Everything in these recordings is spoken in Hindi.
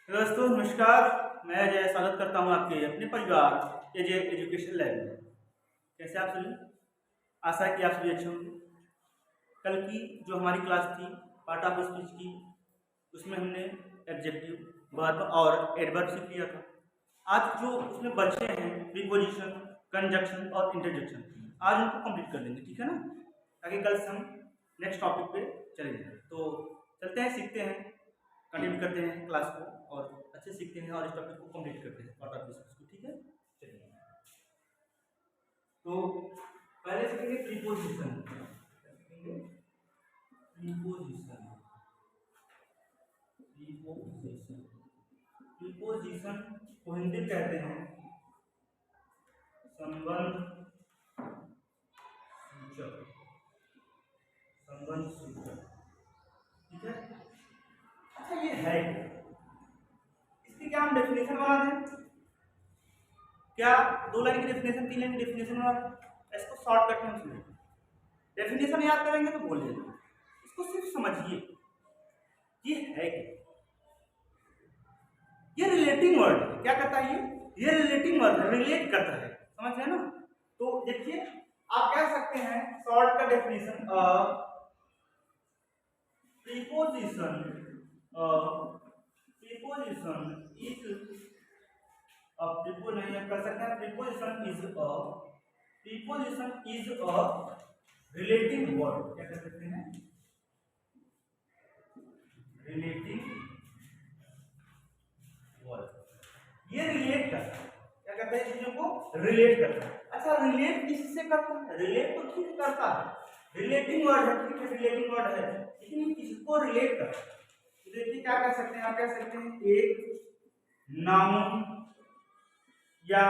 दोस्तों नमस्कार। मैं जय स्वागत करता हूं आपके अपने परिवार एजे एजुकेशन लैब में। कैसे आप सभी? आशा है कि आप सभी अच्छे होंगे। कल की जो हमारी क्लास थी पार्ट ऑफ स्पीच की, उसमें हमने एडजेक्टिव, वर्ब और एडवर्ब सीख लिया था। आज जो उसमें बचे हैं प्रीपोजिशन, कंजक्शन और इंटरजेक्शन, आज उनको कंप्लीट कर लेंगे, ठीक है ना? ताकि कल से हम नेक्स्ट टॉपिक पे चले जाएं। तो चलते हैं, सीखते हैं, कंटिन्यू करते हैं क्लास को और अच्छे सीखते हैं और इस टॉपिक को कंप्लीट करते हैं पार्ट ऑफ डिस्कस को, ठीक है? चलिए, तो पहले सीखेंगे प्रीपोजिशन। प्रीपोजिशन प्रीपोजिशन प्रीपोजिशन को हिंदी में कहते हैं संबंध सूचक। संबंध सूचक, ठीक है? अच्छा, ये है क्या? इसकी क्या हम डेफिनेशन बना दें? क्या 2 लाइन की डेफिनेशन, 3 लाइन की डेफिनेशन बना दें? इसको शॉर्टकट में सुनिए। डेफिनेशन याद करेंगे तो बोल देना, इसको सिर्फ समझिए ये है क्या। ये रिलेटिंग वर्ड है। क्या करता है ये रिलेटिंग वर्ड है, रिलेट करता है, समझ रहे हैं ना? तो देखिए, आप कह सकते हैं शॉर्ट का डेफिनेशन, प्रीपोजिशन इज प्रीपो नहीं कर सकते हैं। Preposition is a relating word. क्या कह सकते हैं? Relating word. ये रिलेट करता है। क्या करता है? चीजों को रिलेट करता है। अच्छा, रिलेट किससे करता है? रिलेट तो ठीक करता है, रिलेटिंग वर्ड है, ठीक है, रिलेटिंग वर्ड है, लेकिन किसको रिलेट करता है? तो देखिए क्या कह सकते हैं, आप कह सकते हैं एक नाउन या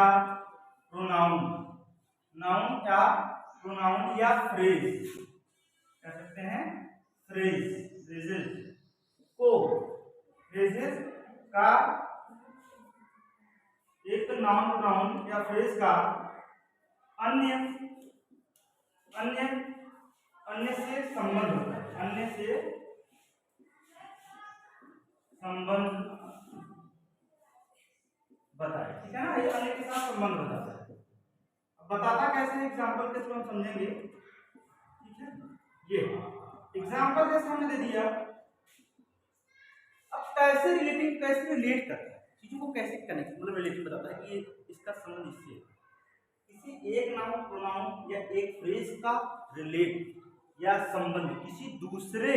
प्रोनाउन, नाउन या प्रोनाउन या फ्रेज, कह सकते हैं फ्रेज, फ्रेजेस को, फ्रेजेस का, एक नाउन प्रोनाउन या फ्रेज का अन्य अन्य अन्य से संबंध होता है, अन्य से संबंध बताए, ठीक है ना? ये अन्य के साथ संबंध बताता है। अब बताता कैसे, एग्जांपल के थ्रू हम समझेंगे, ठीक है? ये एग्जांपल जैसे हमने दे दिया। अब कैसे रिलेटिंग, कैसे रिलेट करता है चीजों को, कैसे कनेक्ट, मतलब रिलेटिंग बताता है कि इसका संबंध इससे, किसी एक नाउन प्रोनाउन या एक फ्रेज का रिलेट या संबंध किसी दूसरे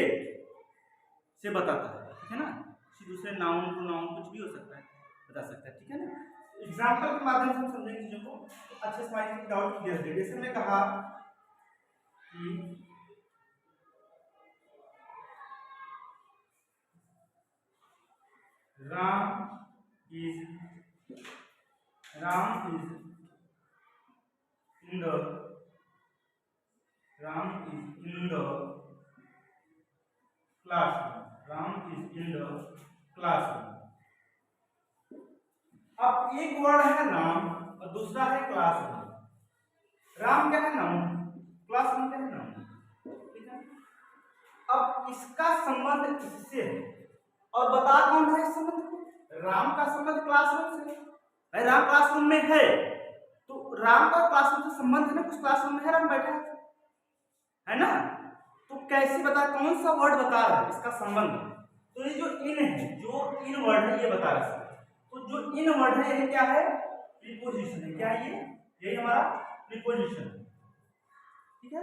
से बताता है, ठीक है ना? किसी दूसरे नाउन प्रोनाउन कुछ भी हो सकता है, बता सकता है, ठीक है ना? एग्जांपल के माध्यम से हम समझेंगे चीजों को अच्छे से, माइंड डाउट क्लियर है। जैसे मैंने कहा कि Ram is in the classroom. Ram is in the classroom. अब एक वर्ड है राम और दूसरा है क्लासरूम। राम क्या है? नाउन। क्लासरूम क्या है? नाउन, ठीक है? अब इसका संबंध इससे है और बता कौन है इस संबंध को? राम का संबंध क्लासरूम से है। राम क्लासरूम में है तो राम का क्लासरूम से संबंध है ना, कुछ क्लासरूम में है, राम बैठा है ना? तो कैसे बता, कौन सा वर्ड बता रहा है इसका संबंध? तो ये जो इन है, जो इन वर्ड है, ये बता रहा है। तो जो इन वर्ड है ये क्या है? प्रीपोजिशन है। क्या है ये? यही हमारा प्रीपोजिशन, ठीक है?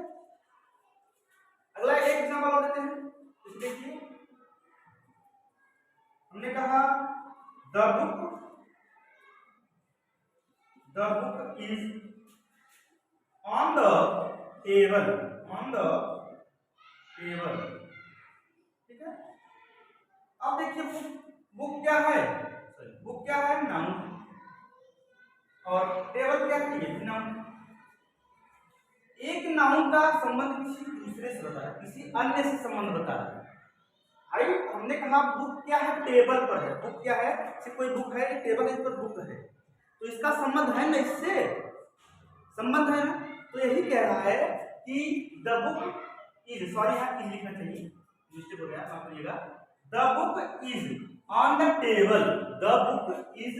अगला एक एग्जांपल और देते हैं। तो देखिए, हमने कहा the book is on the table, ठीक है? अब देखिए, बुक क्या है? बुक क्या है? नाउन। और टेबल क्या है? ये नाउन। एक नाउन का संबंध किसी दूसरे से बता रहा है, किसी अन्य से संबंध बता रहा है। भाई हमने कहा बुक क्या है? टेबल पर है। बुक क्या है? से कोई बुक है, टेबल है, इस पर बुक है, तो इसका संबंध है ना, इससे संबंध है ना? तो यही कह रहा है कि द बुक इज, सॉरी यहाँ इज लिखना चाहिए, मिस्टेक हो गया, माफ करिएगा। The book is on the table, the book is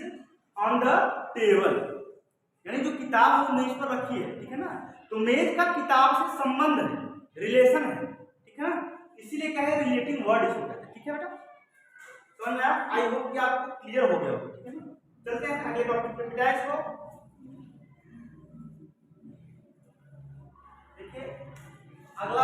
on the table, यानी जो किताब है वो मेज पर रखी है, ठीक है ना। तो मेज का किताब से संबंध है, रिलेशन है, ठीक है ना, इसीलिए क्या है रिलेटिंग वर्ड इसको कहते हैं, ठीक है बेटा। समझ में आया? आई होप कि आपको क्लियर हो गया होगा, ठीक है ना। चलते हैं अगले टॉपिक पे, क्या इसको देखिए अगला